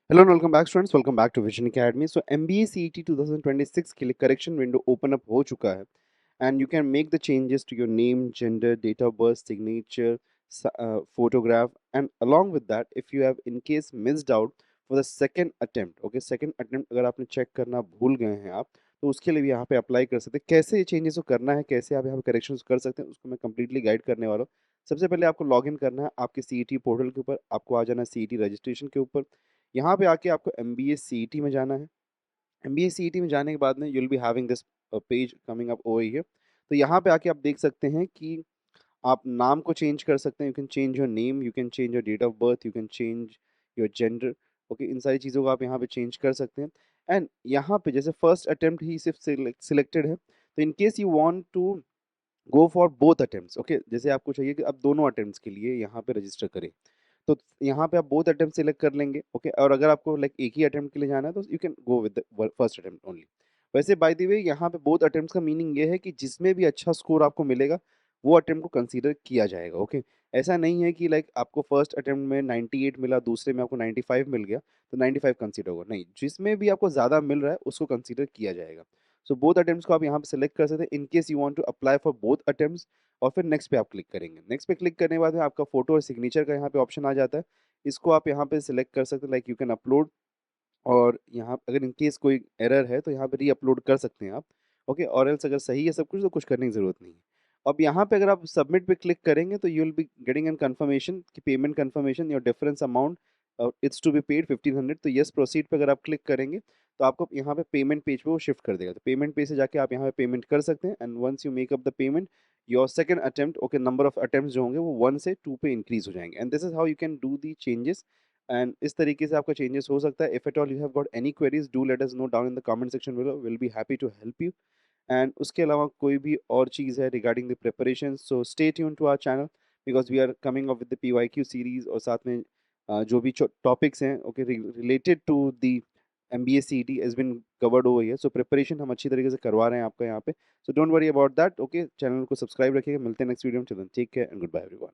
Hello and welcome back students. Welcome back to Vision Academy. So MBA CET 2026 के लिए correction window open up हो चुका है and you can make the changes to your name, gender, date of birth, signature, photograph, and along with that if you have in case missed out for the second attempt, okay, second attempt अगर आपने check करना भूल गए हैं आप तो उसके लिए भी यहाँ पे अप्लाई कर सकते हैं। कैसे ये चेंजेस को करना है, कैसे आप यहाँ पे करेक्शंस कर सकते हैं, उसको मैं कंप्लीटली गाइड करने वाला हूँ। सबसे पहले आपको लॉगिन करना है आपके सीईटी पोर्टल के ऊपर, आपको आ जाना है सीईटी रजिस्ट्रेशन के ऊपर। यहाँ पे आके आपको एमबीए सीईटी में जाना है। एमबीए सीईटी में जाने के बाद में you will be having this page coming up over here. तो यहाँ पे आके आप देख सकते हैं कि आप नाम को चेंज कर सकते हैं। You can change your name, you can change your date of birth, you can change your gender. Okay, इन सारी चीज़ों को आप यहाँ पे चेंज कर सकते हैं। एंड यहाँ पे जैसे फर्स्ट अटेम्प्ट ही सिर्फ सिलेक्टेड है, तो in case you want to go for both attempts, okay, जैसे आपको चाहिए कि आप दोनों अटेम्प्ट्स के लिए यहाँ पे रजिस्टर करें, तो यहाँ पे आप बोथ अटेम्प्ट सिलेक्ट कर लेंगे। ओके, और अगर आपको लाइक एक ही अटेम्प्ट के लिए जाना है तो you can go with first attempt only. वैसे बाय द वे यहाँ पे बोथ अटेम्प्ट्स का मीनिंग ये है कि जिसमें भी अच्छा स्कोर आपको मिलेगा वो अटेम्प्ट को कंसीडर किया जाएगा। ओके, ऐसा नहीं है कि लाइक आपको फर्स्ट अटेम्प्ट में 98 मिला, दूसरे में आपको 95 मिल गया तो 95 कंसीडर होगा, नहीं, जिसमें भी आपको ज़्यादा मिल रहा है उसको कंसीडर किया जाएगा। सो बोथ अटेम्प्ट्स को आप यहाँ पे सेलेक्ट कर सकते हैं in case you want to apply for both attempts. और फिर नेक्स्ट पे आप क्लिक करेंगे। नेक्स्ट पे क्लिक करने के बाद में आपका फोटो और सिग्नेचर का यहाँ पे ऑप्शन आ जाता है। इसको आप यहाँ पे सिलेक्ट कर सकते हैं, लाइक यू कैन अपलोड। और यहाँ अगर इन केस कोई एरर है तो यहाँ पे री अपलोड कर सकते हैं आप। ओके, और एल्स अगर सही है सब कुछ तो कुछ करने की ज़रूरत नहीं है। अब यहाँ पे अगर आप सबमिट पे क्लिक करेंगे तो you will be getting an confirmation कि payment confirmation your difference amount it's to be paid 1500। तो यस प्रोसीड पे अगर आप क्लिक करेंगे तो आपको यहाँ पे पेमेंट पेज पे वो शिफ्ट कर देगा। तो पेमेंट पेज से जाके आप यहाँ पे पेमेंट कर सकते हैं and once you make up the payment your second attempt, okay, number of attempts जो होंगे वो 1 से 2 पे इंक्रीज हो जाएंगे। And this is how you can do the changes. And इस तरीके से आपका चेंजेस हो सकता है। If at all you have got any queries do let us know down in the comment section below, will be happy to help you. And उसके अलावा कोई भी और चीज़ है regarding the preparation, so stay tune to our channel because we are coming up with the PYQ series. और साथ में जो भी टॉपिक्स हैं okay related to the MBA CET has been covered over here, so preparation हम अच्छी तरीके से करवा रहे हैं आपका यहाँ पे। So don't worry about that. Okay, channel को सब्सक्राइब रखिएगा। मिलते हैं नेक्स्ट वीडियो में। चलो, take care and goodbye everyone.